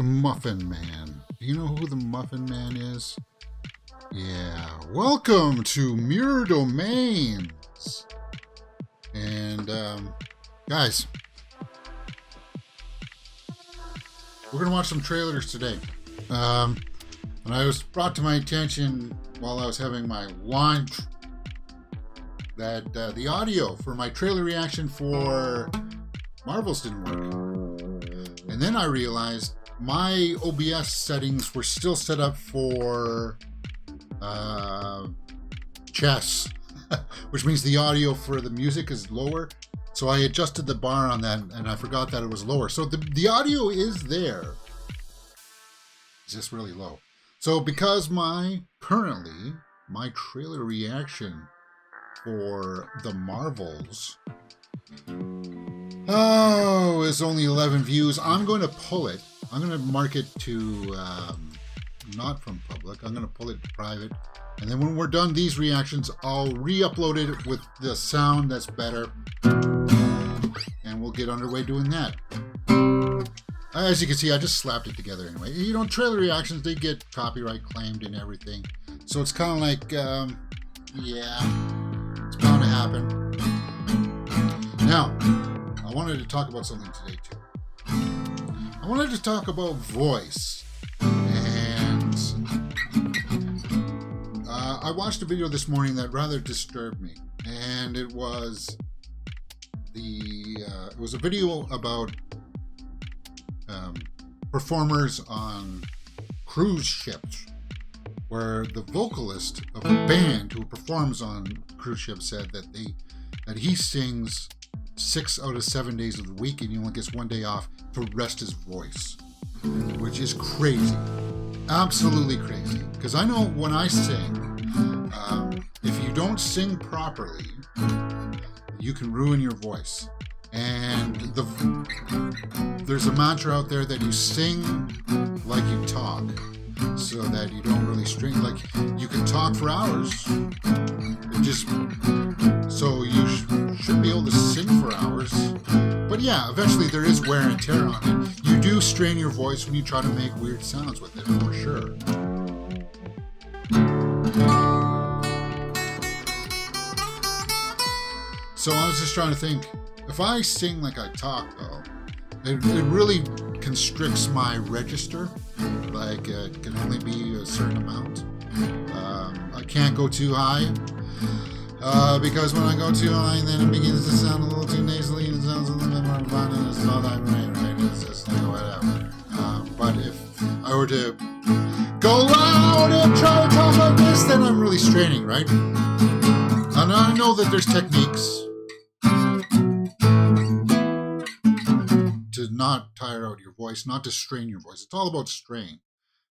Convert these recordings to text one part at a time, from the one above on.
The Muffin Man. Do you know who the Muffin Man is? Yeah. Welcome to Mirror Domains. And, guys, we're going to watch some trailers today. And I was brought to my attention while I was having my lunch that the audio for my trailer reaction for Marvels didn't work. And then I realized my OBS settings were still set up for chess, which means the audio for the music is lower. So I adjusted the bar on that and I forgot that it was lower. So the audio is there. It's just really low. So because currently my trailer reaction for the Marvels is only 11 views, I'm going to pull it. I'm going to mark it to not from public. I'm going to pull it to private. And then when we're done these reactions, I'll re-upload it with the sound that's better. And we'll get underway doing that. As you can see, I just slapped it together anyway. You know, trailer reactions, they get copyright claimed and everything. So it's kind of like, yeah, it's bound to happen. Now, I wanted to talk about something today too. I wanted to talk about voice. And I watched a video this morning that rather disturbed me. And it was a video about performers on cruise ships, where the vocalist of a band who performs on cruise ships said that he sings 6 out of 7 days of the week and he only gets 1 day off to rest his voice, which is crazy, absolutely crazy. Because I know when I sing, if you don't sing properly, you can ruin your voice. And there's a mantra out there that you sing like you talk, so that you don't really strain. Like, you can talk for hours, so you should be able to sing for hours. But yeah, eventually there is wear and tear on it. You do strain your voice when you try to make weird sounds with it, for sure. So I was just trying to think, if I sing like I talk, though, it really constricts my register. Like, it can only be a certain amount. I can't go too high, because when I go too high, then it begins to sound a little too nasally, and it sounds a little bit more fun, and it's not that right? It's just like whatever. But if I were to go loud and try to talk like this, then I'm really straining, right? And I know that there's techniques to not tire out your voice, not to strain your voice. It's all about strain.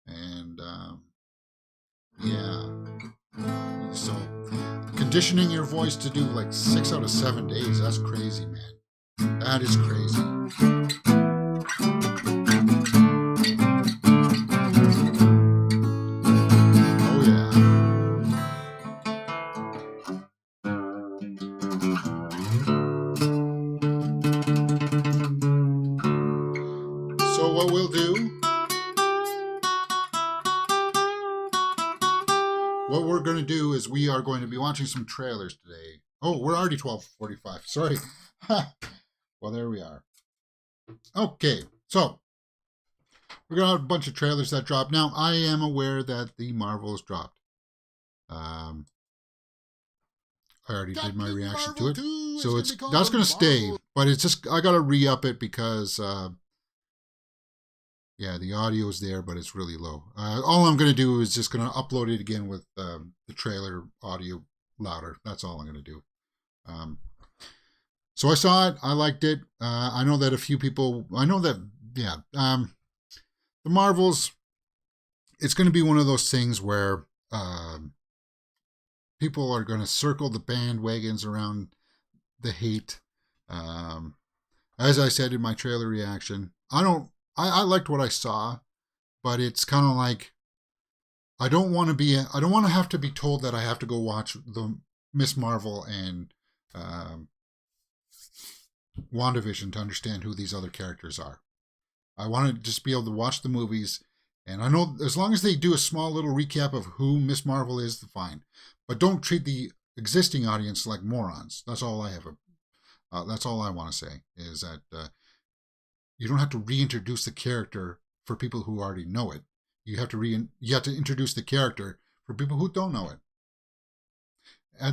And yeah. So conditioning your voice to do like 6 out of 7 days, that's crazy, man. That is crazy. Oh yeah. So what we'll do, what we're going to do is we are going to be watching some trailers today. Oh, we're already 12:45. Sorry. Well, there we are. Okay, so we're going to have a bunch of trailers that dropped. Now, I am aware that the Marvels dropped. I already did my reaction to it. So that's going to stay, but it's just, I got to re-up it because yeah, the audio is there, but it's really low. All I'm going to do is just going to upload it again with the trailer audio louder. That's all I'm going to do. So I saw it. I liked it. I know that a few people, yeah, the Marvels, it's going to be one of those things where people are going to circle the bandwagons around the hate. As I said in my trailer reaction, I liked what I saw, but it's kind of like, I don't want to have to be told that I have to go watch the Miss Marvel and WandaVision to understand who these other characters are. I want to just be able to watch the movies. And I know as long as they do a small little recap of who Miss Marvel is, fine. But don't treat the existing audience like morons. That's all I have. That's all I want to say is that you don't have to reintroduce the character for people who already know it. You have to introduce the character for people who don't know it.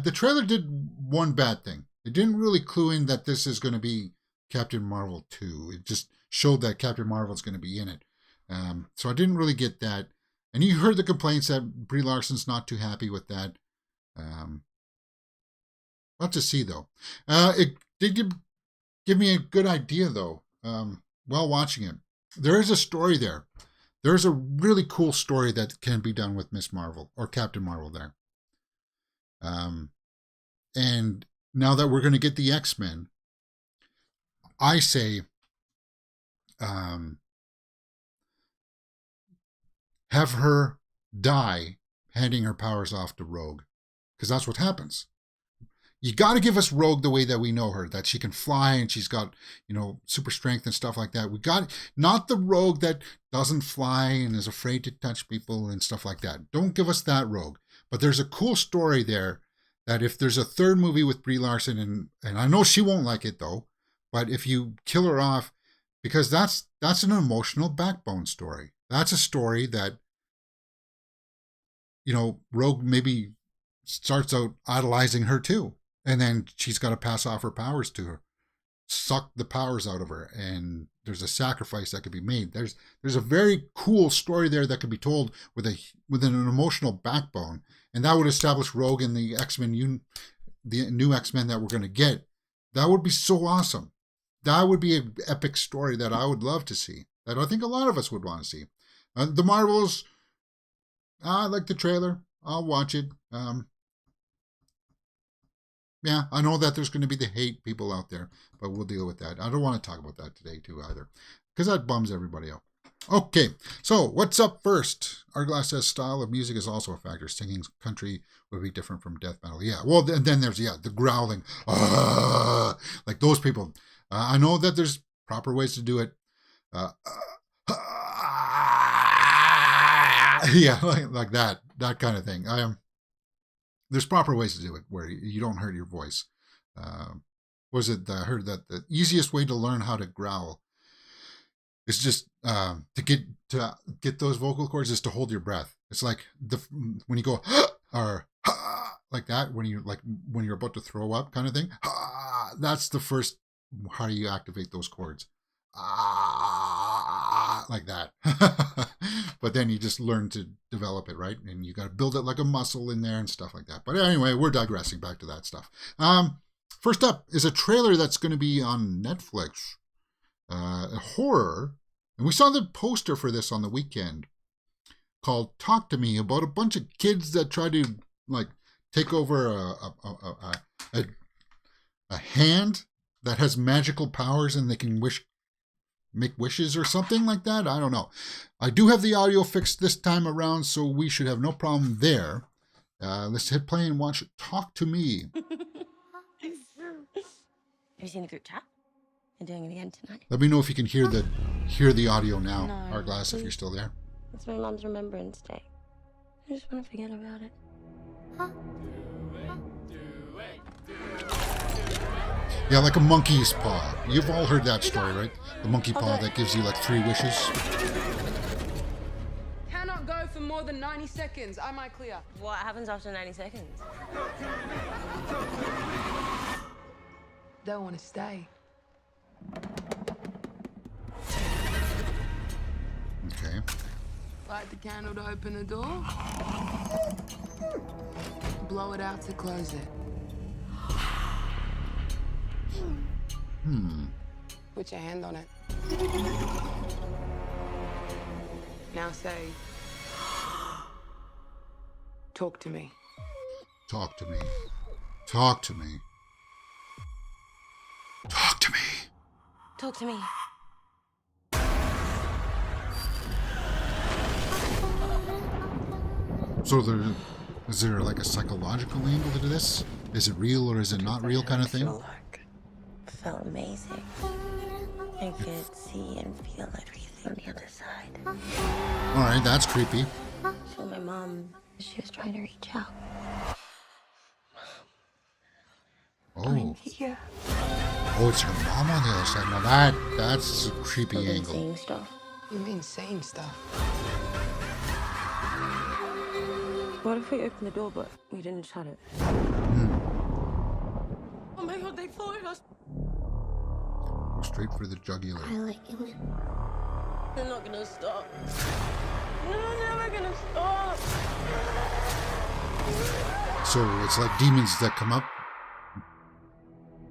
The trailer did one bad thing. It didn't really clue in that this is going to be Captain Marvel 2. It just showed that Captain Marvel is going to be in it. So I didn't really get that. And you heard the complaints that Brie Larson's not too happy with that. What to see, though. It did give me a good idea, though, while watching it. There is a story there. There's a really cool story that can be done with Miss Marvel, or Captain Marvel there. And now that we're going to get the X-Men, I say have her die handing her powers off to Rogue, because that's what happens. You got to give us Rogue the way that we know her, that she can fly and she's got, super strength and stuff like that. We got not the Rogue that doesn't fly and is afraid to touch people and stuff like that. Don't give us that Rogue. But there's a cool story there that if there's a third movie with Brie Larson, and I know she won't like it though, but if you kill her off, because that's an emotional backbone story. That's a story that, Rogue maybe starts out idolizing her too. And then she's got to pass off her powers to her, suck the powers out of her. And there's a sacrifice that could be made. There's a very cool story there that could be told with an emotional backbone. And that would establish Rogue and the X-Men, the new X-Men that we're going to get. That would be so awesome. That would be an epic story that I would love to see. That I think a lot of us would want to see. The Marvels, I like the trailer. I'll watch it. Yeah, I know that there's going to be the hate people out there, but we'll deal with that. I don't want to talk about that today too either, because that bums everybody out. Okay, so what's up first? Hourglass says style of music is also a factor. Singing country would be different from death metal. Yeah, well, and then there's, the growling. Like those people. I know that there's proper ways to do it. Yeah, like that kind of thing. There's proper ways to do it where you don't hurt your voice. I heard that the easiest way to learn how to growl is just to get those vocal cords is to hold your breath. It's like when you go or like that when you're about to throw up kind of thing. That's the first how you activate those cords. Like that. But then you just learn to develop it, right? And you got to build it like a muscle in there and stuff like that. But anyway, we're digressing back to that stuff. First up is a trailer that's going to be on Netflix. A horror. And we saw the poster for this on the weekend called Talk to Me, about a bunch of kids that try to take over a hand that has magical powers and they can make wishes or something like that. I don't know. I do have the audio fixed this time around, so we should have no problem there. Let's hit play and watch Talk to Me. Have you seen the group chat? They're doing it again tonight. Let me know if you can hear the audio now, no, Hourglass, if you're still there. It's my mom's Remembrance Day. I just want to forget about it. Huh? Yeah, like a monkey's paw. You've all heard that story, right? The monkey paw that gives you 3 wishes. Cannot go for more than 90 seconds. Am I clear? What happens after 90 seconds? Don't want to stay. Okay. Light the candle to open the door. Blow it out to close it. Put your hand on it. Now say, talk to me. Talk to me. Talk to me. Talk to me. Talk to me. So is there a psychological angle to this? Is it real or is it not real kind of thing? It felt amazing. I could see and feel everything on the other side. All right, that's creepy. So my mom, she was trying to reach out. Oh. Here. Oh, it's her mom on the other side. Now that's a creepy I've been angle. saying stuff. You mean saying stuff? What if we opened the door but we didn't shut it? Oh my god, they followed us. Go straight for the jugular. I like it. They're not gonna stop. They're never gonna stop. So it's like demons that come up.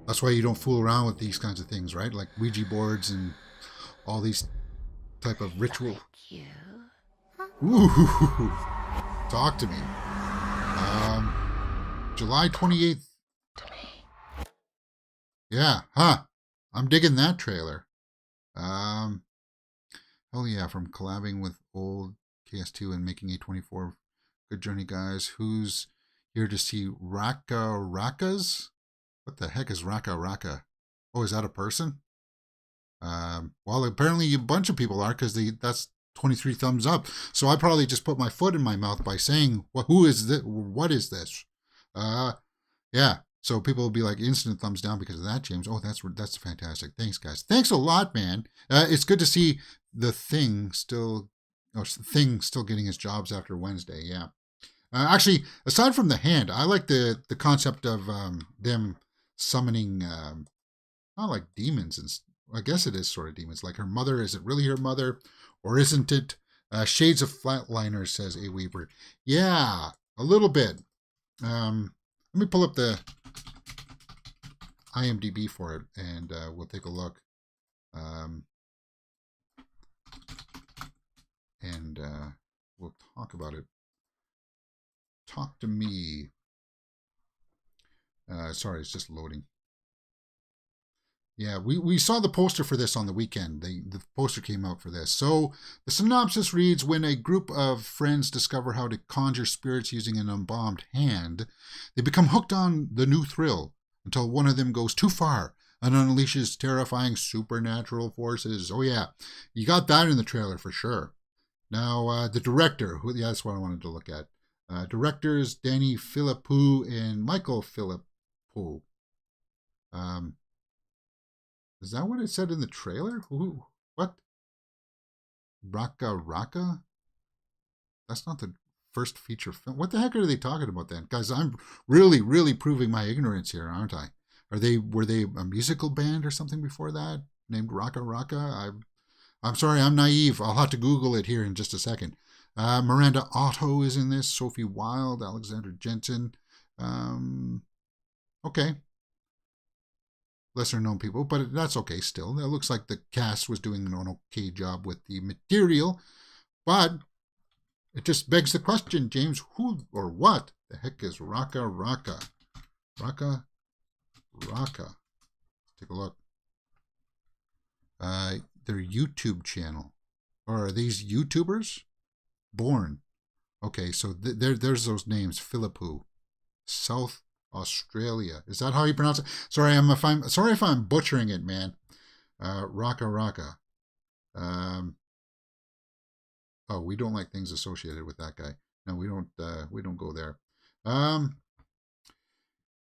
That's why you don't fool around with these kinds of things, right? Like Ouija boards and all these type of ritual. You. Ooh, talk to me. July 28th. To me. Yeah, huh. I'm digging that trailer. Hell yeah, from collabing with old KS2 and making A24. Good journey, guys. Who's here to see Raka Rakas? What the heck is Raka Raka? Oh, is that a person? Well, apparently a bunch of people are, because that's 23 thumbs up. So I probably just put my foot in my mouth by saying, well, who is this? What is this? Yeah. So people will be like instant thumbs down because of that, James. Oh, that's fantastic. Thanks, guys. Thanks a lot, man. It's good to see the Thing still getting his jobs after Wednesday. Yeah. Actually, aside from the hand, I like the concept of them summoning, not like demons, and I guess it is sort of demons. Like her mother, is it really her mother, or isn't it? Shades of Flatliner, says A Weaver. Yeah, a little bit. Let me pull up the IMDb for it, and we'll take a look. And we'll talk about it. Talk to me. Sorry, it's just loading. Yeah, we saw the poster for this on the weekend. The poster came out for this. So the synopsis reads, when a group of friends discover how to conjure spirits using an embalmed hand, they become hooked on the new thrill until one of them goes too far and unleashes terrifying supernatural forces. Oh yeah, you got that in the trailer for sure. Now, the director, that's what I wanted to look at. Directors Danny Philippou and Michael Philippou. Is that what it said in the trailer? Who? What? Raka Raka? That's not the first feature film. What the heck are they talking about then? Guys, I'm really, really proving my ignorance here, aren't I? Were they a musical band or something before that? Named Raka Raka? I'm sorry, I'm naive. I'll have to Google it here in just a second. Miranda Otto is in this. Sophie Wilde, Alexander Jensen. Okay. Lesser known people, but that's okay still. It looks like the cast was doing an okay job with the material, but it just begs the question, James, who or what the heck is Raka Raka? Raka Raka. Take a look. Their YouTube channel. Or are these YouTubers? Born. Okay, so there's those names. Philippou. South Australia. Is that how you pronounce it? Sorry if I'm butchering it, man. Raka Raka. Oh, we don't like things associated with that guy. No, we don't go there.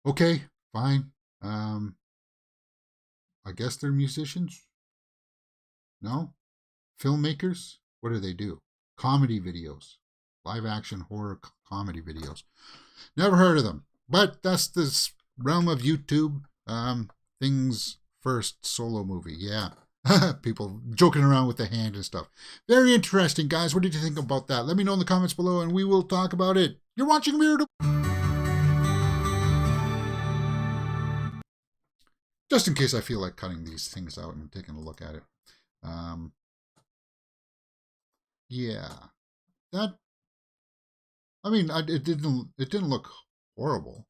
Okay, fine. I guess they're musicians. No? Filmmakers? What do they do? Comedy videos. Live action horror comedy videos. Never heard of them. But that's this realm of YouTube. Things first solo movie. Yeah. People joking around with the hand and stuff. Very interesting, guys. What did you think about that? Let me know in the comments below and we will talk about it. You're watching Weird. Just in case I feel like cutting these things out and taking a look at it. Yeah. That, I mean, it didn't look horrible.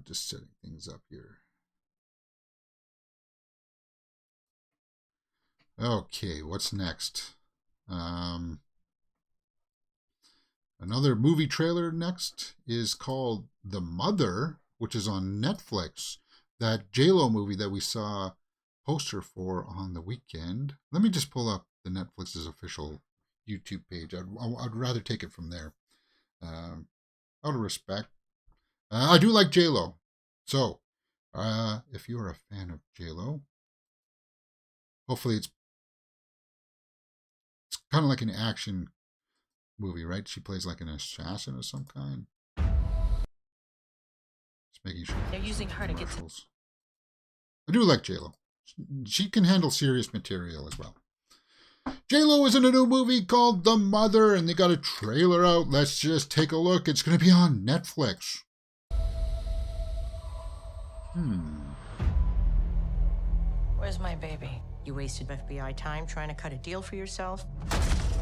Just setting things up here. Okay, what's next? Another movie trailer next is called The Mother. which is on Netflix. That J-Lo movie that we saw poster for on the weekend. Let me just pull up the Netflix's official YouTube page. I'd rather take it from there. Out of respect. I do like J-Lo. So, if you're a fan of J-Lo, hopefully it's kind of like an action movie, right? She plays like an assassin of some kind. Just making sure. They're using her to get to... I do like J-Lo. She can handle serious material as well. J-Lo is in a new movie called The Mother, and they got a trailer out. Let's just take a look. It's going to be on Netflix. Where's my baby? You wasted FBI time trying to cut a deal for yourself,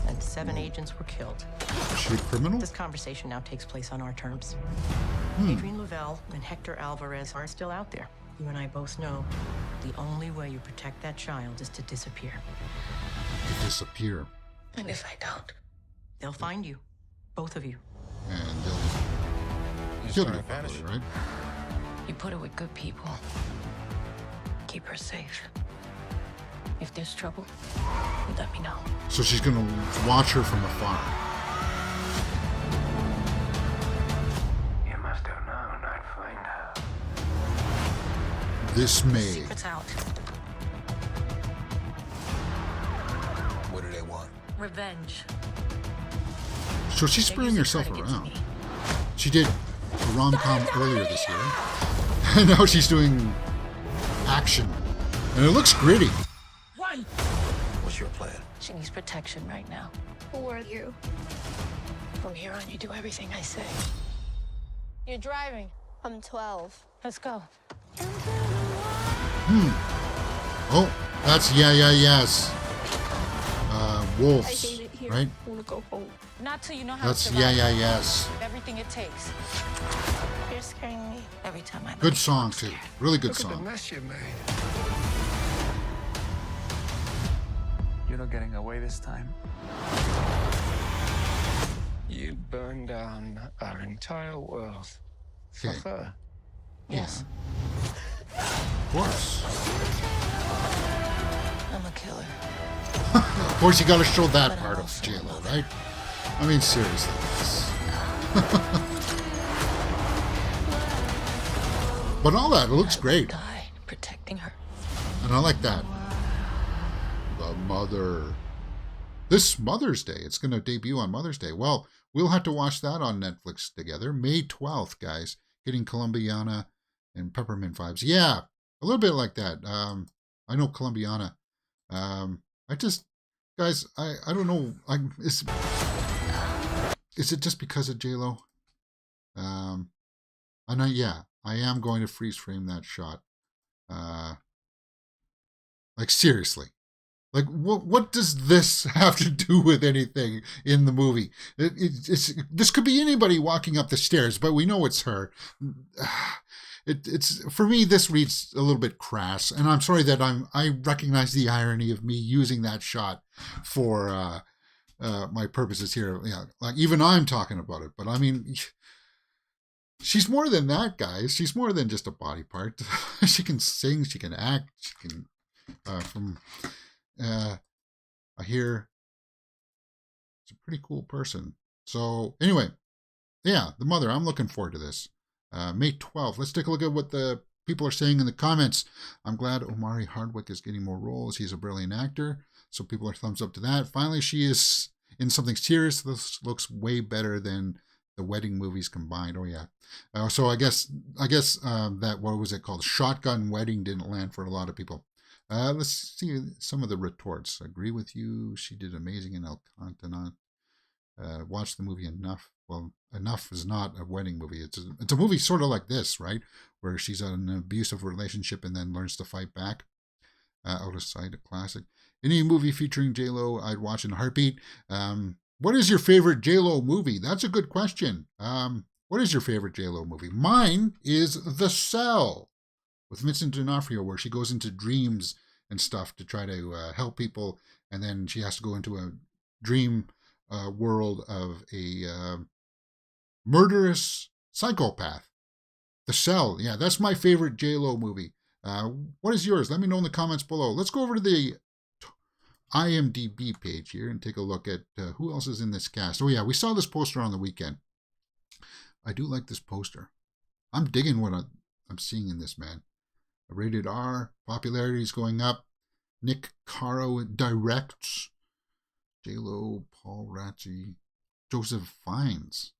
and 7 agents were killed. Is she a criminal? This conversation now takes place on our terms. Adrienne Lavelle and Hector Alvarez are still out there. You and I both know the only way you protect that child is to disappear. To disappear. And if I don't, they'll find you. Both of you. And they'll kill you, probably, right? You put her with good people. Keep her safe. If there's trouble, you let me know. So she's going to watch her from afar. You must have known I'd find her. This May. Secret's out. What do they want? Revenge. So she's They're spraying using herself her to get to around. me. She did a rom-com earlier this year. And now she's doing action. And it looks gritty. Run! What's your plan? She needs protection right now. Who are you? From here on, you do everything I say. You're driving. I'm 12. Let's go. Oh, that's Yeah, Yeah, Yes. Wolves, hate it here. right? I want to go home. Not till you know how That's to Yeah, survive. Yeah, Yes. Everything it takes. You're scaring me. Every time I look Good at you, song, I'm too. scared. Really good Look at the song. mess you made. You're not getting away this time. You burned down our entire world for Okay. her. Yes, Of course. I'm a killer. Of course, you got to show that part of J-Lo, right? I mean, seriously. But all that, it looks great. Die protecting her. And I like that. The Mother. This Mother's Day. It's going to debut on Mother's Day. Well, we'll have to watch that on Netflix together. May 12th, guys. Getting Colombiana and Peppermint vibes. Yeah, a little bit like that. I know Colombiana. I just, guys, I don't know. Is it just because of J-Lo? I am going to freeze frame that shot. Like, seriously. Like, what does this have to do with anything in the movie? This could be anybody walking up the stairs, but we know it's her. It's for me, this reads a little bit crass, and I'm sorry that I recognize the irony of me using that shot for my purposes here. Yeah, like even I'm talking about it, but I mean, she's more than that, guys. She's more than just a body part. She can sing, she can act, she can. I hear she's a pretty cool person. So anyway, yeah, The Mother. I'm looking forward to this. May 12th. Let's take a look at what the people are saying in the comments. I'm glad Omari Hardwick is getting more roles. He's a brilliant actor. So people are thumbs up to that. Finally, she is in something serious. This looks way better than the wedding movies combined. Oh yeah. So I guess that, what was it called? Shotgun Wedding didn't land for a lot of people. Let's see some of the retorts. Agree with you. She did amazing in El Continent. Watch the movie Enough. Well, Enough is not a wedding movie. It's a movie sort of like this, right? Where she's in an abusive relationship and then learns to fight back. Out of Sight, a classic. Any movie featuring J-Lo, I'd watch in a heartbeat. What is your favorite J-Lo movie? That's a good question. What is your favorite J-Lo movie? Mine is The Cell with Vincent D'Onofrio, where she goes into dreams and stuff to try to help people, and then she has to go into a dream world of a murderous psychopath The Cell. Yeah, that's my favorite J-Lo movie. What is yours? Let me know in the comments below. Let's go over to the IMDb page here and take a look at who else is in this cast. Oh yeah, we saw this poster on the weekend. I do like this poster. I'm digging what I'm seeing in this, man. Rated R, popularity is going up. Nick Caro directs. J-Lo, Paul Ratchie, Joseph Fiennes.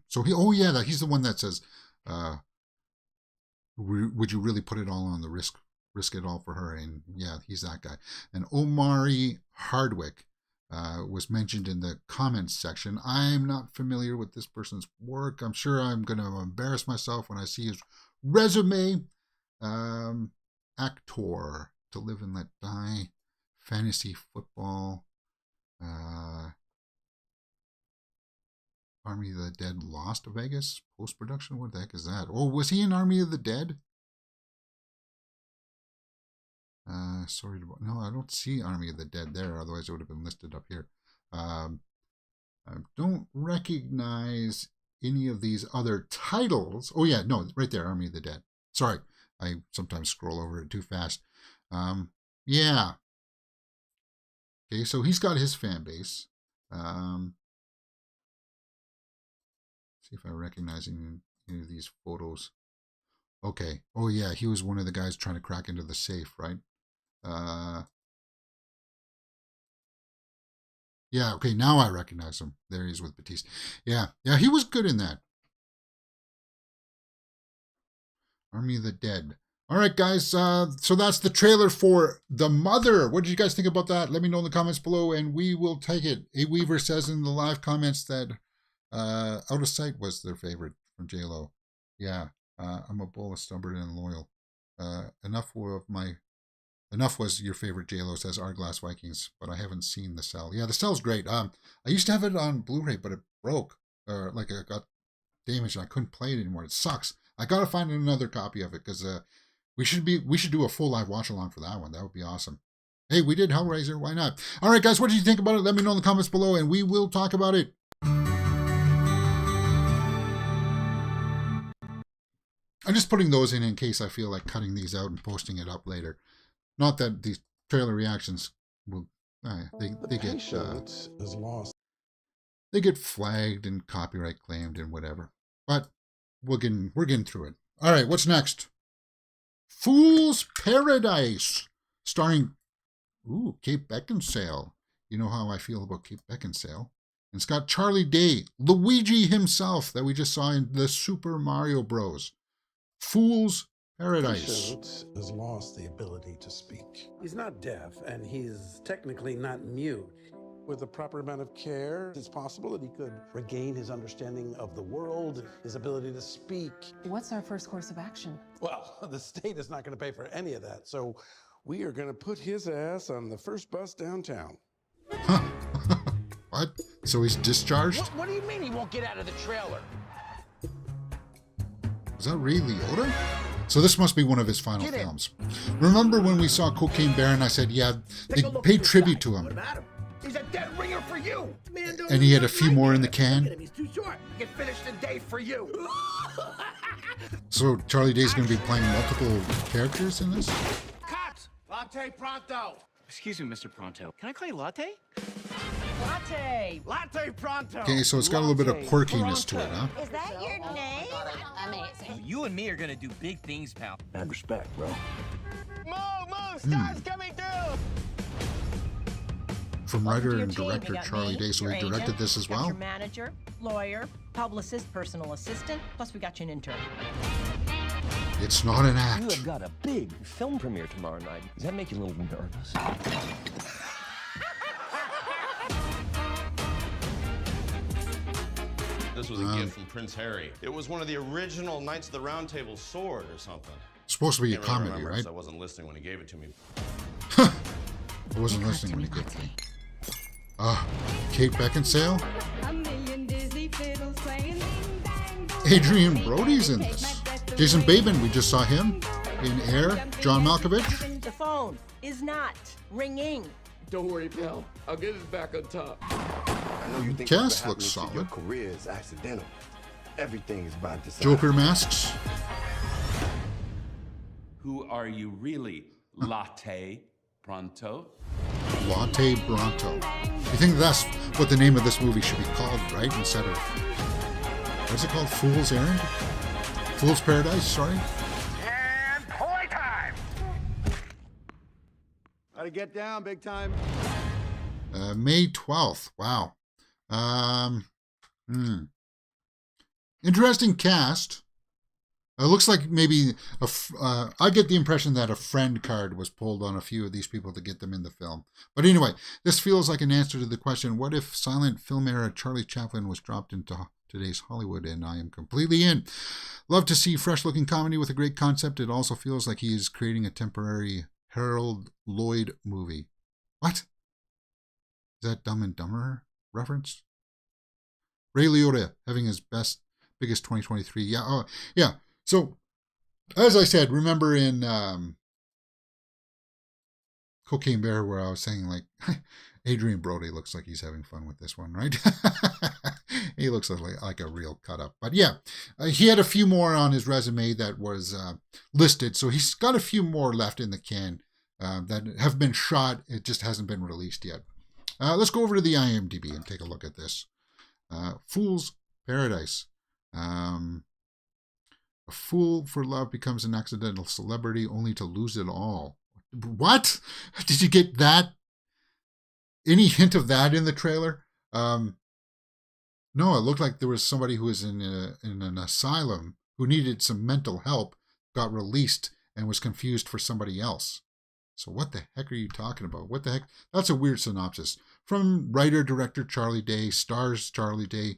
So he's the one that says, would you really put it all on the risk it all for her? And yeah, he's that guy. And Omari Hardwick was mentioned in the comments section. I'm not familiar with this person's work. I'm sure I'm going to embarrass myself when I see his resume. Actor, To Live and Let Die, fantasy football, Army of the Dead Lost Vegas, post-production. What the heck is that? Oh, was he in Army of the Dead? No, I don't see Army of the Dead there. Otherwise, it would have been listed up here. I don't recognize any of these other titles. Oh, yeah, no, right there, Army of the Dead. Sorry, I sometimes scroll over it too fast. Yeah. Okay, so he's got his fan base. See if I recognize any of these photos. Okay. Oh, yeah, he was one of the guys trying to crack into the safe, right? Yeah, okay, now I recognize him. There he is with Batiste. Yeah, he was good in that. Army of the Dead. All right, guys, so that's the trailer for The Mother. What did you guys think about that? Let me know in the comments below, and we will take it. A Weaver says in the live comments that Out of Sight was their favorite from J-Lo. Yeah, I'm a bull, stubborn, and loyal. Enough was your favorite J-Lo, says Glass Vikings, but I haven't seen The Cell. Yeah, The Cell's great. I used to have it on Blu-ray, but it broke. Like it got damaged and I couldn't play it anymore. It sucks. I gotta find another copy of it because we should do a full live watch along for that one. That would be awesome. Hey, we did Hellraiser. Why not? All right, guys, what did you think about it? Let me know in the comments below, and we will talk about it. I'm just putting those in case I feel like cutting these out and posting it up later. Not that these trailer reactions will they get flagged and copyright claimed and whatever. But we're getting through it. All right, what's next? Fool's Paradise, starring Kate Beckinsale. You know how I feel about Kate Beckinsale. And it's got Charlie Day, Luigi himself, that we just saw in the Super Mario Bros. Fool's Paradise. Patient has lost the ability to speak. He's not deaf, and he's technically not mute. With the proper amount of care, it's possible that he could regain his understanding of the world, his ability to speak. What's our first course of action? Well, the state is not going to pay for any of that, so we are going to put his ass on the first bus downtown. What? So he's discharged? What do you mean he won't get out of the trailer? Is that Ray Liotta? So this must be one of his final films. Remember when we saw Cocaine Bear and I said, yeah, they paid tribute to him. He's a dead ringer for you. Man, and he had a few more in the can. He's too short. Get finished in day for you. So Charlie Day's going to be playing multiple characters in this? Cut! Latte pronto. Excuse me, Mr. Pronto. Can I call you Latte? Latte! Latte pronto! Okay, so it's got a little bit of quirkiness to it, huh? Is that your name? Amazing. You and me are gonna do big things, pal. Mad respect, bro. Move! Stars coming through! From writer and director Charlie Day, so he directed this as well? Your manager, lawyer, publicist, personal assistant, plus we got you an intern. It's not an act. You have got a big film premiere tomorrow night. Does that make you a little nervous? This was a gift from Prince Harry. It was one of the original Knights of the Round Table sword or something. It's supposed to be a Really comedy, remember, right? 'cause I wasn't listening when he gave it to me. I wasn't listening when he gave it to me. Kate Beckinsale? Adrian Brody's in this. Jason Bateman, we just saw him in Air. John Malkovich. The phone is not ringing. Don't worry, pal. I'll get us back on top. know you think Cast what's looks happening to solid. your career is accidental. Everything is by design. Joker masks. Who are you really, Latte Pronto? Latte Bronto. You think that's what the name of this movie should be called, right? Instead of, what's it called? Fool's Errand? Fool's Paradise, sorry. And playtime! Gotta get down, big time. May 12th. Wow. Interesting cast. It looks like maybe I get the impression that a friend card was pulled on a few of these people to get them in the film. But anyway, this feels like an answer to the question, what if silent film era Charlie Chaplin was dropped into today's Hollywood? And I am completely in. Love to see fresh-looking comedy with a great concept. It also feels like he is creating a temporary Harold Lloyd movie. What? Is that Dumb and Dumber reference? Ray Liotta having his biggest 2023. Yeah, oh, yeah. So, as I said, remember in Cocaine Bear where I was saying, like, Adrian Brody looks like he's having fun with this one, right? He looks like a real cut-up. But yeah, he had a few more on his resume that was listed. So he's got a few more left in the can that have been shot. It just hasn't been released yet. Let's go over to the IMDb and take a look at this. Fool's Paradise. A fool for love becomes an accidental celebrity only to lose it all. What? Did you get that? Any hint of that in the trailer? No, it looked like there was somebody who was in an asylum who needed some mental help, got released, and was confused for somebody else. So what the heck are you talking about? What the heck? That's a weird synopsis. From writer-director Charlie Day, stars Charlie Day,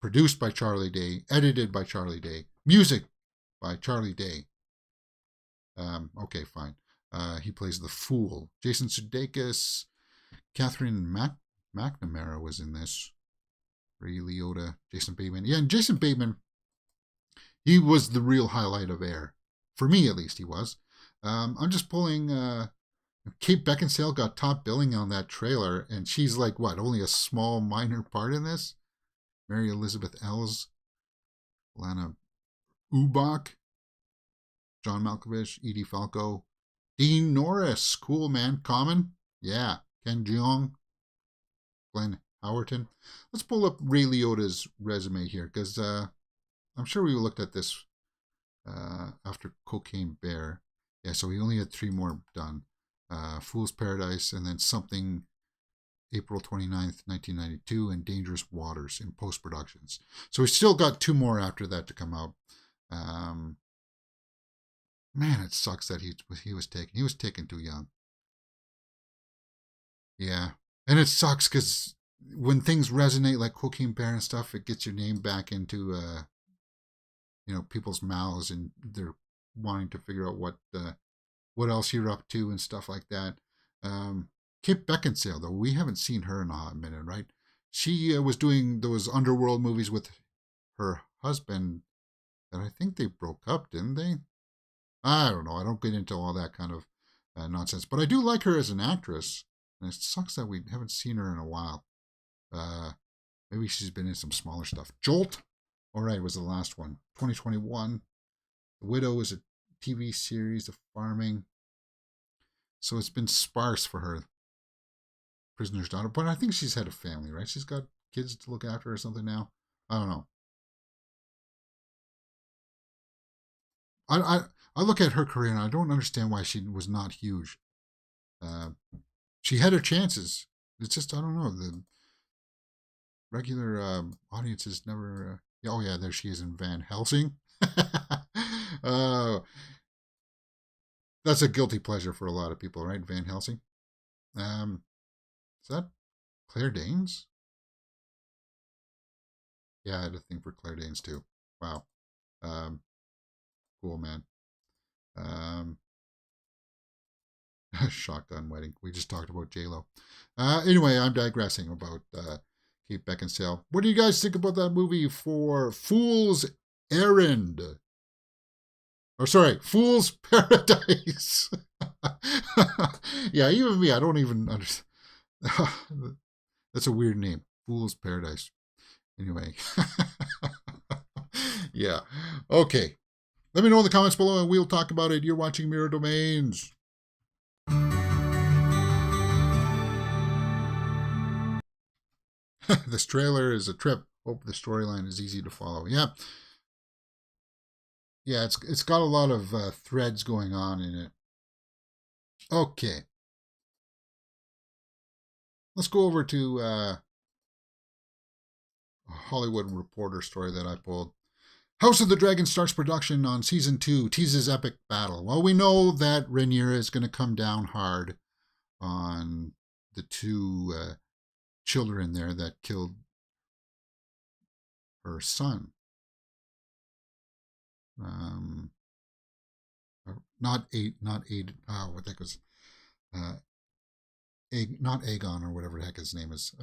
produced by Charlie Day, edited by Charlie Day, music by Charlie Day. Okay, fine. He plays the fool. Jason Sudeikis, Catherine McNamara was in this. Ray Liotta, Jason Bateman. Yeah, and Jason Bateman, he was the real highlight of Air. For me, at least, he was. I'm just pulling... Kate Beckinsale got top billing on that trailer, and she's like, what, only a small, minor part in this? Mary Elizabeth Ells, Lana Ubach, John Malkovich, Edie Falco, Dean Norris, cool man, Common, yeah, Ken Jeong, Glenn Howerton. Let's pull up Ray Liotta's resume here, because I'm sure we looked at this after Cocaine Bear. Yeah, so he only had 3 more done. Fool's Paradise, and then Something, April 29th, 1992, and Dangerous Waters in post-productions. So he's still got 2 more after that to come out. Man, it sucks that he was taken too young. Yeah, and it sucks because when things resonate like Cocaine Bear and stuff, it gets your name back into people's mouths, and they're wanting to figure out what else you're up to and stuff like that. Kate Beckinsale, though, we haven't seen her in a hot minute, right? She was doing those underworld movies with her husband that I think they broke up, didn't they? I don't know. I don't get into all that kind of nonsense. But I do like her as an actress. And it sucks that we haven't seen her in a while. Maybe she's been in some smaller stuff. Jolt, all right, was the last one. 2021. The Widow is a TV series of farming. So it's been sparse for her. Prisoner's Daughter. But I think she's had a family, right? She's got kids to look after or something now. I don't know. I look at her career and I don't understand why she was not huge. She had her chances. It's just, I don't know. The regular audiences never... oh, yeah, there she is in Van Helsing. That's a guilty pleasure for a lot of people, right? Van Helsing. Is that Claire Danes? Yeah, I had a thing for Claire Danes too. Wow. Cool, man. Shotgun Wedding. We just talked about J-Lo. Anyway, I'm digressing about Kate Beckinsale. What do you guys think about that movie for Fool's Errand? Or sorry, Fool's Paradise. Yeah, even me, I don't even understand. That's a weird name. Fool's Paradise. Anyway. Yeah. Okay. Let me know in the comments below and we'll talk about it. You're watching Mirror Domains. This trailer is a trip. Hope the storyline is easy to follow. Yeah. Yeah, it's got a lot of threads going on in it. Okay. Let's go over to a Hollywood Reporter story that I pulled. House of the Dragon starts production on season 2, teases epic battle. Well, we know that Rhaenyra is going to come down hard on the two children there that killed her son. Not what the heck was, not Aegon or whatever the heck his name is.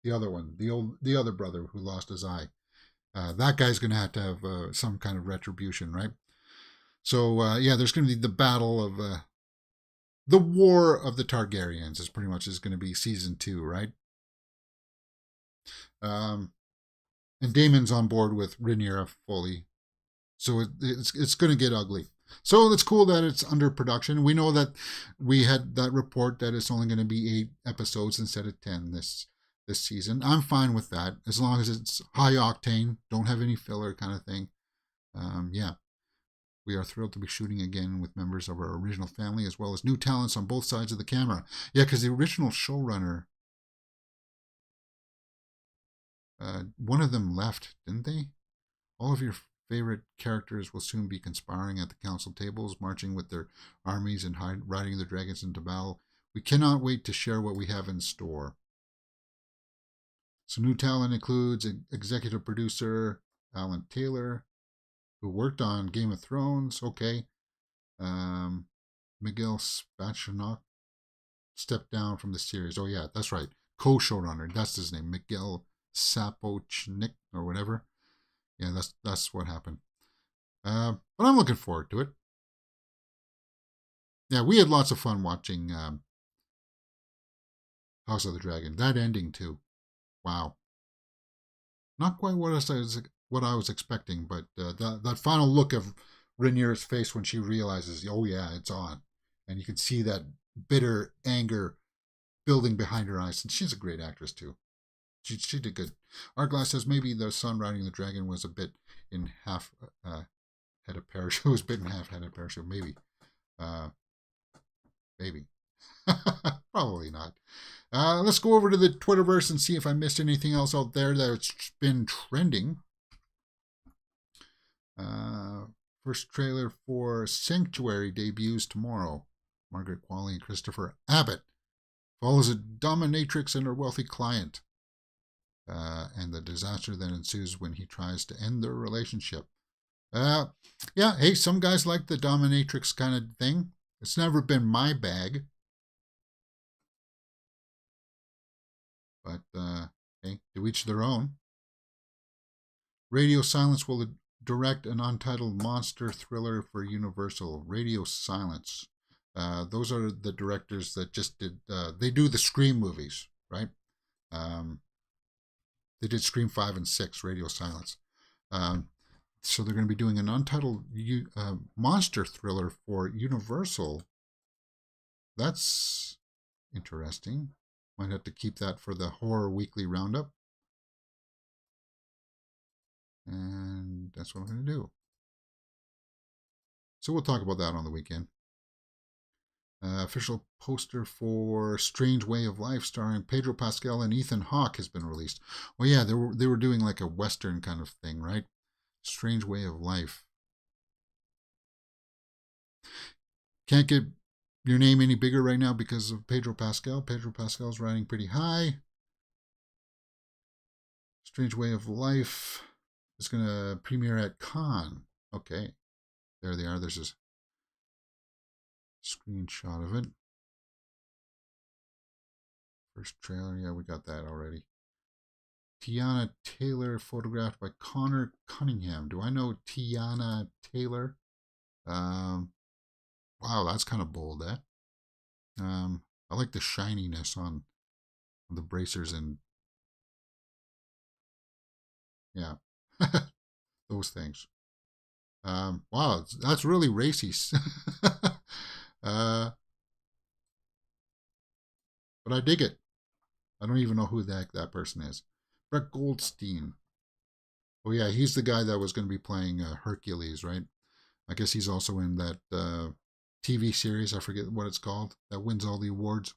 The other one, the other brother who lost his eye. That guy's going to have some kind of retribution, right? So, yeah, there's going to be the battle of, the War of the Targaryens is pretty much is going to be season 2, right? And Daemon's on board with Rhaenyra fully. So it's going to get ugly. So it's cool that it's under production. We know that we had that report that it's only going to be 8 episodes instead of 10 this season. I'm fine with that as long as it's high octane, don't have any filler kind of thing. Yeah, we are thrilled to be shooting again with members of our original family as well as new talents on both sides of the camera. Yeah, because the original showrunner, one of them left, didn't they? All of your favorite characters will soon be conspiring at the council tables, marching with their armies and riding their dragons into battle. We cannot wait to share what we have in store. So new talent includes executive producer Alan Taylor, who worked on Game of Thrones. Okay. Miguel Spachenok stepped down from the series. Oh, yeah, that's right. Co-showrunner. That's his name. Miguel Sapochnik or whatever. Yeah, that's what happened. But I'm looking forward to it. Yeah, we had lots of fun watching House of the Dragon. That ending, too. Wow. Not quite what I was expecting, but that final look of Rhaenyra's face when she realizes, oh yeah, it's on. And you can see that bitter anger building behind her eyes. And she's a great actress, too. She did good. Artglass says maybe the son riding the dragon was a bit in half head of parachute. It was bit in half head of parachute. Maybe. Maybe. Probably not. Let's go over to the Twitterverse and see if I missed anything else out there that's been trending. First trailer for Sanctuary debuts tomorrow. Margaret Qualley and Christopher Abbott follows a dominatrix and her wealthy client. And the disaster that ensues when he tries to end their relationship. Yeah, hey, some guys like the dominatrix kind of thing. It's never been my bag. But, hey, to each their own. Radio Silence will direct an untitled monster thriller for Universal. Radio Silence. Those are the directors that just did, they do the Scream movies, right? They did Scream 5 and 6, Radio Silence. So they're going to be doing an untitled monster thriller for Universal. That's interesting. Might have to keep that for the Horror Weekly Roundup. And that's what I'm going to do. So we'll talk about that on the weekend. Official poster for Strange Way of Life starring Pedro Pascal and Ethan Hawke has been released. Well, yeah, they were doing like a Western kind of thing, right? Strange Way of Life. Can't get your name any bigger right now because of Pedro Pascal. Pedro Pascal's riding pretty high. Strange Way of Life is going to premiere at Cannes. Okay. There they are. There's this screenshot of it. First trailer. Yeah, we got that already. Tiana Taylor, photographed by Connor Cunningham. Do I know Tiana Taylor? Wow, that's kind of bold, eh? I like the shininess on the bracers and Yeah. Those things. Wow, that's really racy. But I dig it. I don't even know who the heck that person is. Brett Goldstein. Oh yeah, he's the guy that was going to be playing Hercules, right? I guess he's also in that TV series. I forget what it's called. That wins all the awards.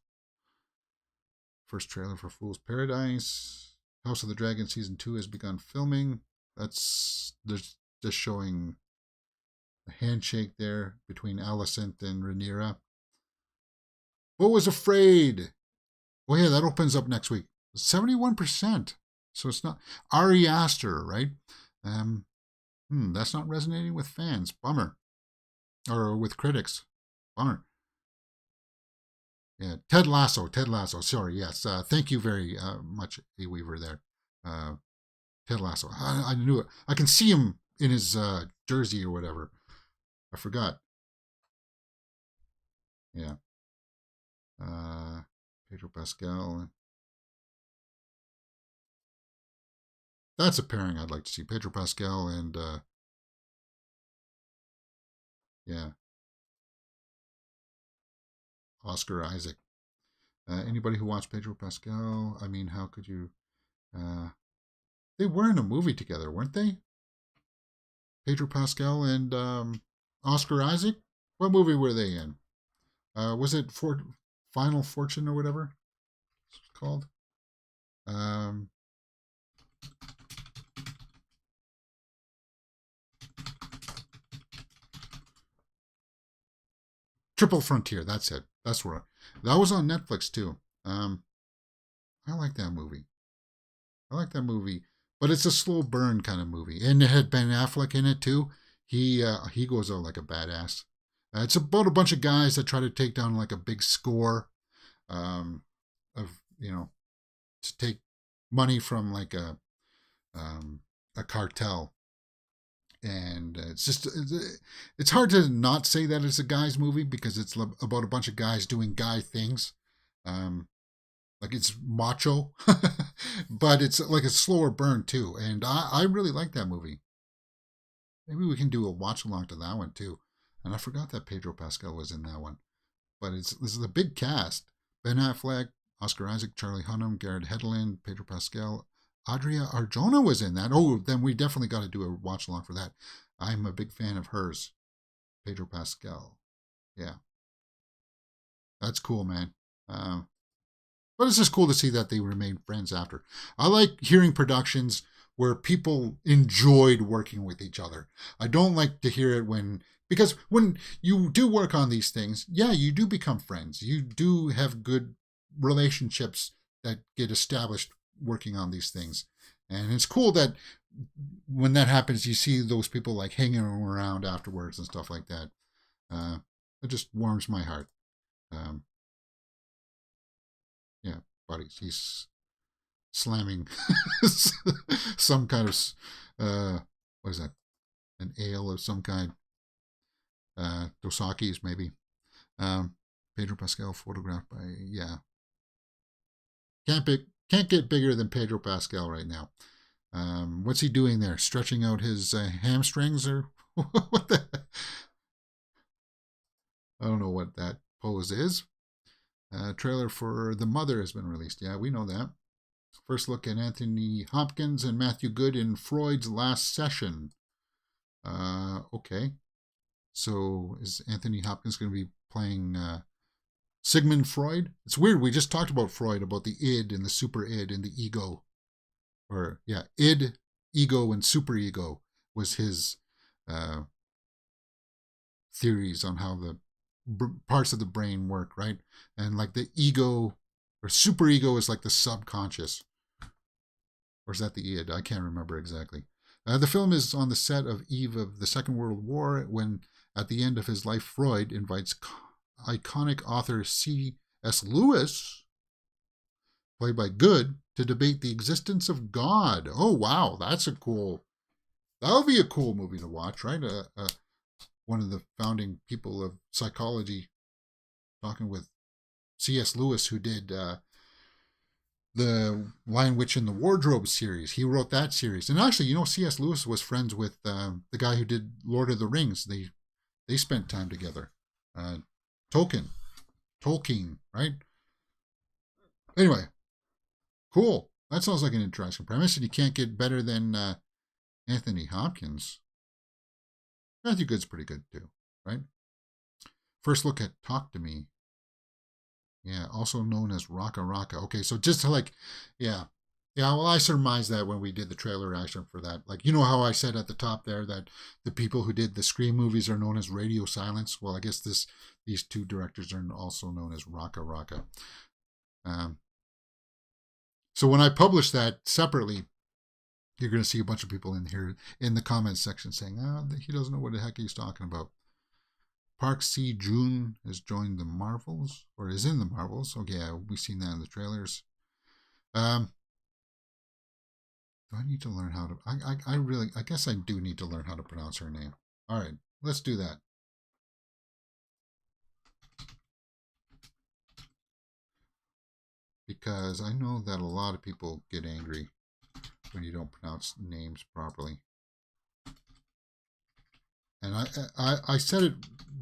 First trailer for Fool's Paradise. House of the Dragon Season 2 has begun filming. There's just showing a handshake there between Alicent and Rhaenyra. What was afraid? Oh yeah, that opens up next week. 71%. So it's not Ari Aster, right? That's not resonating with fans. Bummer. Or with critics. Bummer. Yeah, Ted Lasso. Sorry, yes. Thank you very much, A. Weaver there. Ted Lasso. I knew it. I can see him in his jersey or whatever. I forgot. Yeah. Pedro Pascal. That's a pairing I'd like to see. Pedro Pascal and yeah, Oscar Isaac. Anybody who watched Pedro Pascal, I mean, how could you? They were in a movie together, weren't they? Pedro Pascal and Oscar Isaac. What movie were they in? Was it Final Fortune or whatever it's called? Triple Frontier. That's it. That's where that was on Netflix too. I like that movie. But it's a slow burn kind of movie, and it had Ben Affleck in it too. He goes out like a badass. It's about a bunch of guys that try to take down like a big score, of to take money from like a cartel, and it's hard to not say that it's a guy's movie because it's about a bunch of guys doing guy things. Like it's macho, but it's like a slower burn too. And I really like that movie. Maybe we can do a watch along to that one too. And I forgot that Pedro Pascal was in that one. But this is a big cast. Ben Affleck, Oscar Isaac, Charlie Hunnam, Garrett Hedlund, Pedro Pascal, Adria Arjona was in that. Oh, then we definitely got to do a watch along for that. I'm a big fan of hers. Pedro Pascal. Yeah. That's cool, man. But it's just cool to see that they remain friends after. I like hearing productions where people enjoyed working with each other. I don't like to hear it because when you do work on these things, yeah, you do become friends. You do have good relationships that get established working on these things. And it's cool that when that happens, you see those people like hanging around afterwards and stuff like that. It just warms my heart. Yeah, buddies. He's slamming some kind of what is that? An ale of some kind. Dosaki's maybe. Pedro Pascal photographed by can't get bigger than Pedro Pascal right now. What's he doing there? Stretching out his hamstrings or what the? I don't know what that pose is. Trailer for The Mother has been released. Yeah, we know that. First look at Anthony Hopkins and Matthew Good in Freud's Last Session. Okay. So is Anthony Hopkins going to be playing Sigmund Freud? It's weird. We just talked about Freud, about the id and the super id and the ego. Or, yeah, id, ego, and super ego was his theories on how the parts of the brain work, right? And like the ego or super ego is like the subconscious. Or is that the id? I can't remember exactly. The film is on the set of eve of the Second World War when, at the end of his life, Freud invites iconic author C.S. Lewis, played by Good, to debate the existence of God. Oh, wow. That'll be a cool movie to watch, right? One of the founding people of psychology talking with C.S. Lewis, who did the Lion Witch in the Wardrobe series. He wrote that series. And actually, C.S. Lewis was friends with the guy who did Lord of the Rings. They spent time together. Tolkien, right? Anyway, cool. That sounds like an interesting premise, and you can't get better than Anthony Hopkins. Matthew Good's pretty good too, right? First look at Talk to Me. Yeah, also known as Raka Raka. Okay, so just to yeah, well, I surmised that when we did the trailer reaction for that. Like, how I said at the top there that the people who did the Scream movies are known as Radio Silence? Well, I guess these two directors are also known as Raka Raka. So when I publish that separately, you're going to see a bunch of people in here in the comments section saying, he doesn't know what the heck he's talking about. Park Si-joon has joined the Marvels, or is in the Marvels. Okay, yeah, we've seen that in the trailers. Do I need to learn how to... I guess I do need to learn how to pronounce her name. All right, let's do that. Because I know that a lot of people get angry when you don't pronounce names properly. And I said it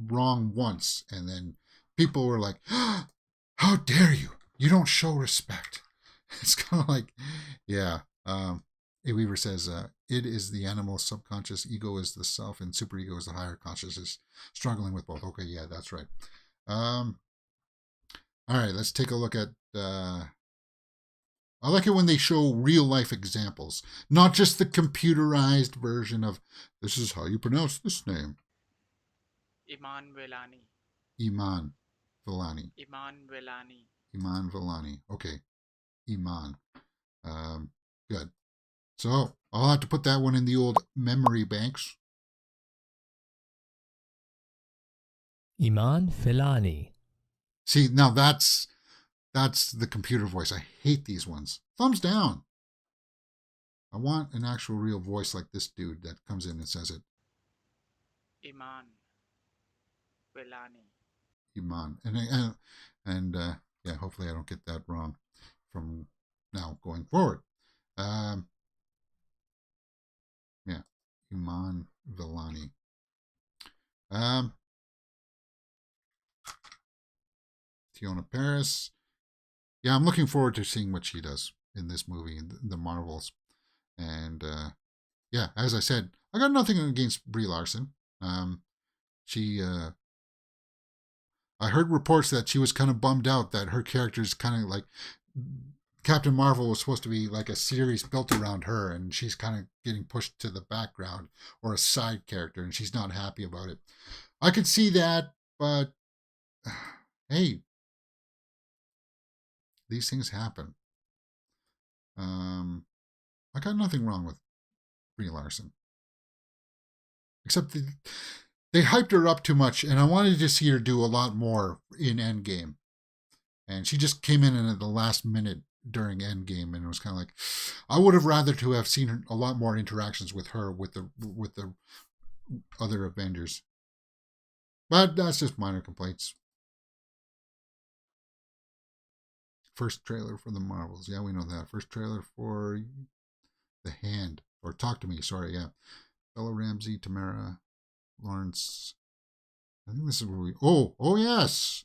wrong once, and then people were like, how dare you? You don't show respect. It's kind of like, yeah. A. Weaver says, it is the animal subconscious, ego is the self, and superego is the higher consciousness, struggling with both. Okay, yeah, that's right. All right, let's take a look at... I like it when they show real-life examples, not just the computerized version of, this is how you pronounce this name. Iman Vellani. Iman Vellani. Iman Vellani. Iman Vellani. Okay. Iman. Good. So, I'll have to put that one in the old memory banks. Iman Vellani. See, now that's the computer voice. I hate these ones. Thumbs down. I want an actual real voice like this dude that comes in and says it. Iman Vellani. Iman. And yeah, hopefully I don't get that wrong from now going forward. Yeah. Iman Vellani. Fiona Paris. Yeah, I'm looking forward to seeing what she does in this movie, in the Marvels. And yeah, as I said, I got nothing against Brie Larson. I heard reports that she was kind of bummed out that her character is kind of like Captain Marvel was supposed to be like a series built around her, and she's kind of getting pushed to the background or a side character, and she's not happy about it. I could see that, but hey, these things happen. I got nothing wrong with Brie Larson. Except they hyped her up too much, and I wanted to see her do a lot more in Endgame. And she just came in at the last minute during Endgame, and it was kind of like, I would have rather to have seen a lot more interactions with her with the other Avengers. But that's just minor complaints. First trailer for the Marvels. Yeah, we know that. First trailer for The Hand. Or Talk to Me, sorry, yeah. Bella Ramsey, Tamara, Lawrence. I think this is where we... Oh, yes!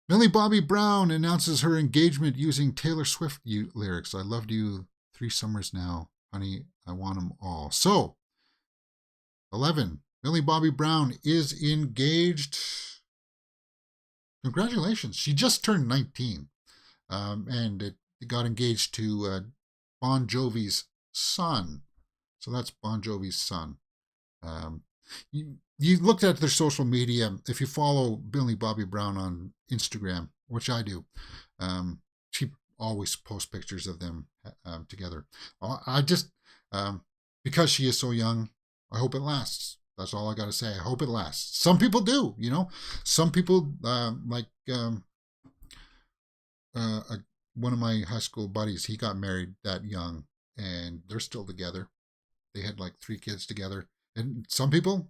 Millie Bobby Brown announces her engagement using Taylor Swift lyrics. I loved you 3 summers now. Honey, I want them all. So, 11. Millie Bobby Brown is engaged. Congratulations. She just turned 19. And it got engaged to Bon Jovi's son. So that's Bon Jovi's son. You looked at their social media. If you follow Millie Bobby Brown on Instagram, which I do, she always posts pictures of them together. I just, because she is so young, I hope it lasts. That's all I got to say. I hope it lasts. Some people do, you know. Some people, one of my high school buddies, he got married that young, and they're still together. They had like 3 kids together. And some people,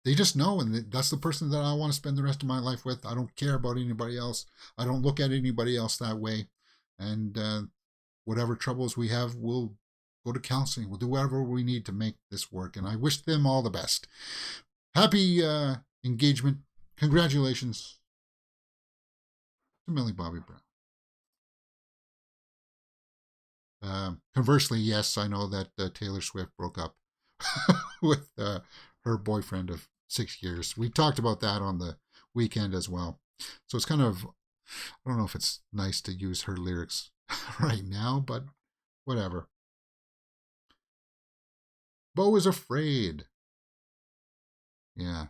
they just know, and that's the person that I want to spend the rest of my life with. I don't care about anybody else. I don't look at anybody else that way. And whatever troubles we have, we'll go to counseling. We'll do whatever we need to make this work. And I wish them all the best. Happy engagement. Congratulations to Millie Bobby Brown. Conversely, yes, I know that Taylor Swift broke up with her boyfriend of 6 years. We talked about that on the weekend as well. So it's kind of, I don't know if it's nice to use her lyrics right now, but whatever. Beau is afraid. Yeah.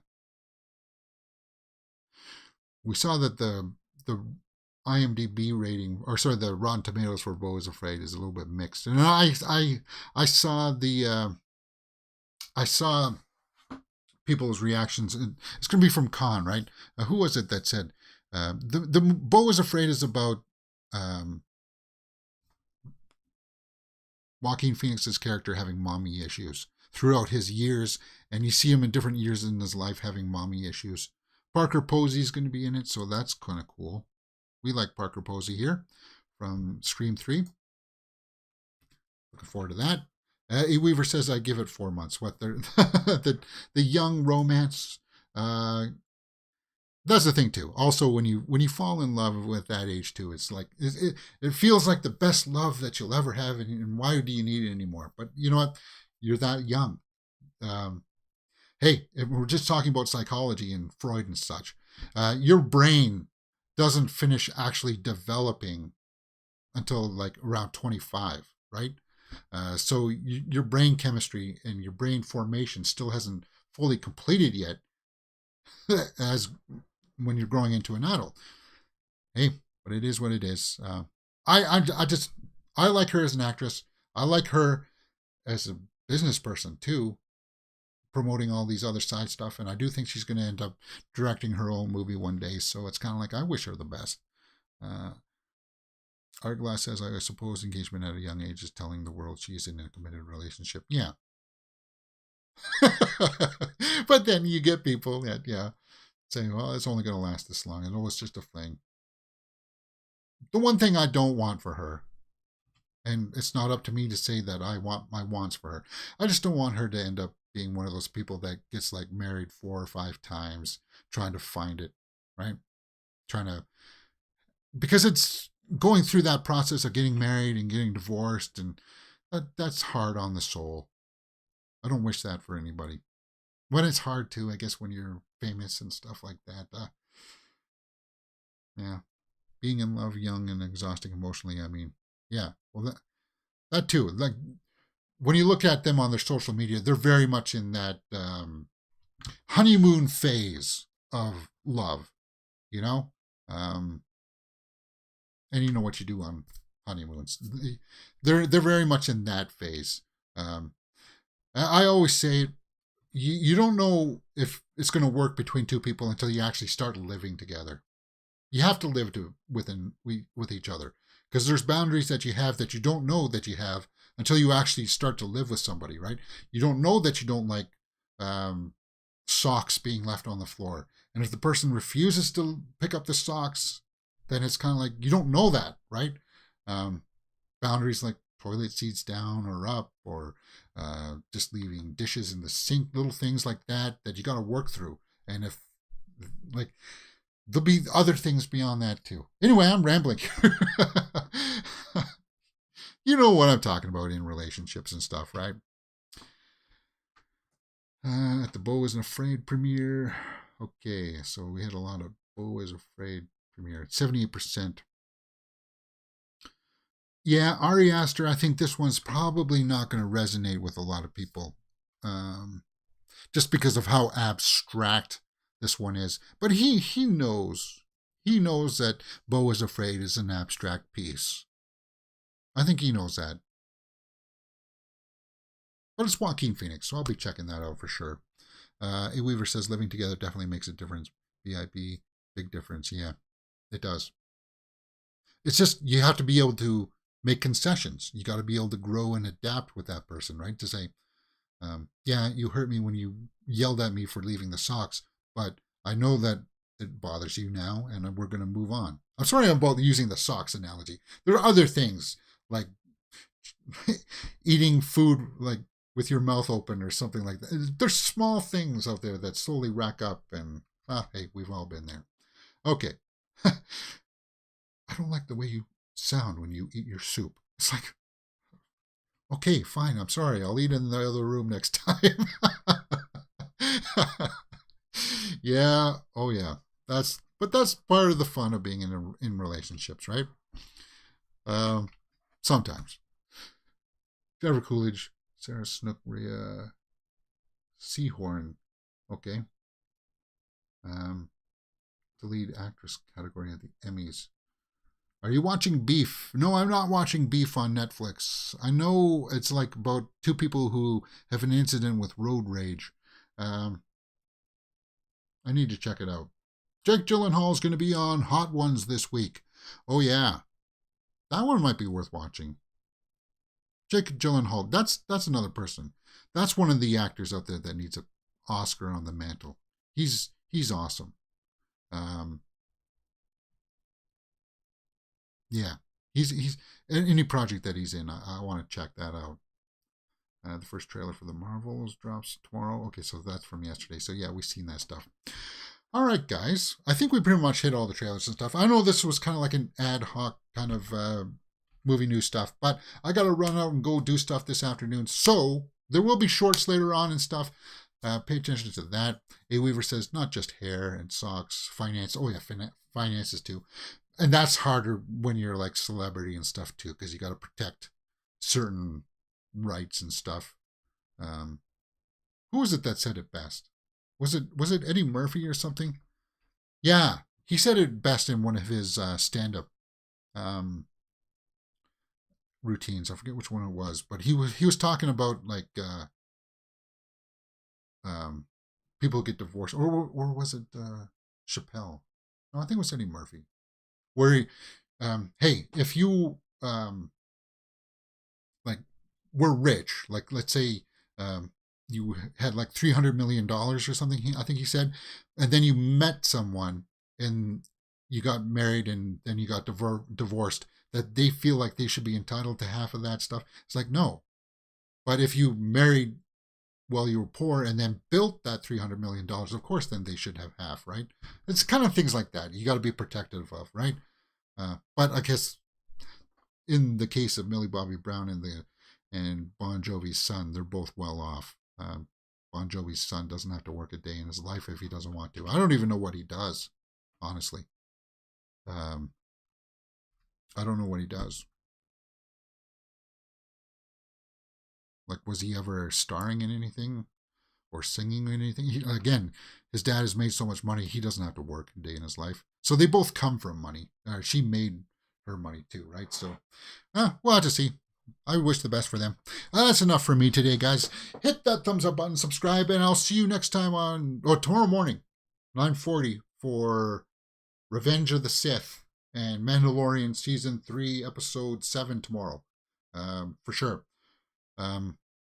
We saw that the IMDb rating, or sorry, the Rotten Tomatoes for Beau is Afraid is a little bit mixed. And I saw I saw people's reactions. It's going to be from Khan, right? Who was it that said the Beau is Afraid is about Joaquin Phoenix's character having mommy issues throughout his years, and you see him in different years in his life having mommy issues. Parker Posey's going to be in it, so that's kind of cool. We like Parker Posey here from Scream 3. Looking forward to that. E. Weaver says I give it 4 months. What the young romance. That's the thing too. Also, when you fall in love with that age too, it's like it feels like the best love that you'll ever have, and why do you need it anymore? But you know what? You're that young. Hey, if we're just talking about psychology and Freud and such. Your brain doesn't finish actually developing until like around 25, right? So your brain chemistry and your brain formation still hasn't fully completed yet as when you're growing into an adult. Hey, but it is what it is. I like her as an actress. I like her as a business person too, promoting all these other side stuff. And I do think she's going to end up directing her own movie one day. So it's kind of like, I wish her the best. Artglass says, I suppose engagement at a young age is telling the world she is in a committed relationship. Yeah. But then you get people that, saying, well, it's only going to last this long. And it's just a fling. The one thing I don't want for her, and it's not up to me to say that I want my wants for her, I just don't want her to end up being one of those people that gets like married 4 or 5 times trying to find it, right? Because it's going through that process of getting married and getting divorced, and that's hard on the soul. I don't wish that for anybody. But it's hard too, I guess, when you're famous and stuff like that. Yeah. Being in love young and exhausting emotionally, I mean, yeah. Well, that too. Like, when you look at them on their social media, they're very much in that honeymoon phase of love, you know? And you know what you do on honeymoons. They're very much in that phase. I always say, you don't know if it's going to work between 2 people until you actually start living together. You have to live with each other, because there's boundaries that you have that you don't know that you have until you actually start to live with somebody, right? You don't know that you don't like socks being left on the floor. And if the person refuses to pick up the socks, then it's kind of like, you don't know that, right? Boundaries like toilet seats down or up, or just leaving dishes in the sink, little things like that you got to work through. And if, like, there'll be other things beyond that too. Anyway, I'm rambling. You know what I'm talking about in relationships and stuff, right? At the Beau Isn't Afraid premiere. Okay, so we had a lot of Beau Is Afraid premiere. 78%. Yeah, Ari Aster, I think this one's probably not going to resonate with a lot of people. Just because of how abstract this one is. But he knows. He knows that Beau Is Afraid is an abstract piece. I think he knows that. But it's Joaquin Phoenix, so I'll be checking that out for sure. A. Weaver says living together definitely makes a difference. VIP, big difference. Yeah, it does. It's just you have to be able to make concessions. You got to be able to grow and adapt with that person, right? To say, yeah, you hurt me when you yelled at me for leaving the socks, but I know that it bothers you now, and we're going to move on. I'm sorry about using the socks analogy. There are other things like eating food like with your mouth open or something like that. There's small things out there that slowly rack up, and hey, we've all been there. Okay. I don't like the way you sound when you eat your soup. It's like, okay, fine, I'm sorry. I'll eat in the other room next time. Yeah, oh yeah. That's part of the fun of being in relationships, right? Sometimes. Trevor Coolidge, Sarah Snook, Rhea Seahorn. Okay. The lead actress category at the Emmys. Are you watching Beef? No, I'm not watching Beef on Netflix. I know it's like about two people who have an incident with road rage. I need to check it out. Jake Gyllenhaal's going to be on Hot Ones this week. Oh, yeah. That one might be worth watching. Jake Gyllenhaal, that's another person. That's one of the actors out there that needs an Oscar on the mantle. He's awesome. Yeah, he's any project that he's in, I want to check that out. The first trailer for the Marvels drops tomorrow. Okay, so that's from yesterday. So yeah, we've seen that stuff. All right, guys. I think we pretty much hit all the trailers and stuff. I know this was kind of like an ad hoc kind of movie news stuff, but I got to run out and go do stuff this afternoon. So there will be shorts later on and stuff. Pay attention to that. A Weaver says not just hair and socks, finance. Oh yeah, finances too. And that's harder when you're like celebrity and stuff too, because you got to protect certain rights and stuff. Who was it that said it best? Was it Eddie Murphy or something? Yeah, he said it best in one of his stand-up routines. I forget which one it was, but he was talking about like people get divorced, or was it Chappelle? No, I think it was Eddie Murphy. Where he, hey, if you like were rich, like let's say you had like $300 million or something, I think he said, and then you met someone and you got married and then you got divorced, that they feel like they should be entitled to half of that stuff. It's like, no. But if you married while you were poor and then built that $300 million, of course, then they should have half, right? It's kind of things like that you got to be protective of, right? But I guess in the case of Millie Bobby Brown and Bon Jovi's son, they're both well off. Bon Jovi's son doesn't have to work a day in his life if he doesn't want to. I don't even know what he does, honestly. I don't know what he does. Like, was he ever starring in anything or singing in anything? Again, his dad has made so much money, he doesn't have to work a day in his life. So they both come from money. She made her money too, right? So we'll have to see. I wish the best for them. That's enough for me today, guys. Hit that thumbs up button, subscribe, and I'll see you next time tomorrow morning, 9:40 for Revenge of the Sith and Mandalorian Season 3, Episode 7 tomorrow. For sure.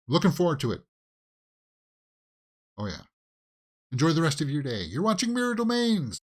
Looking forward to it. Oh, yeah. Enjoy the rest of your day. You're watching Mirror Domains.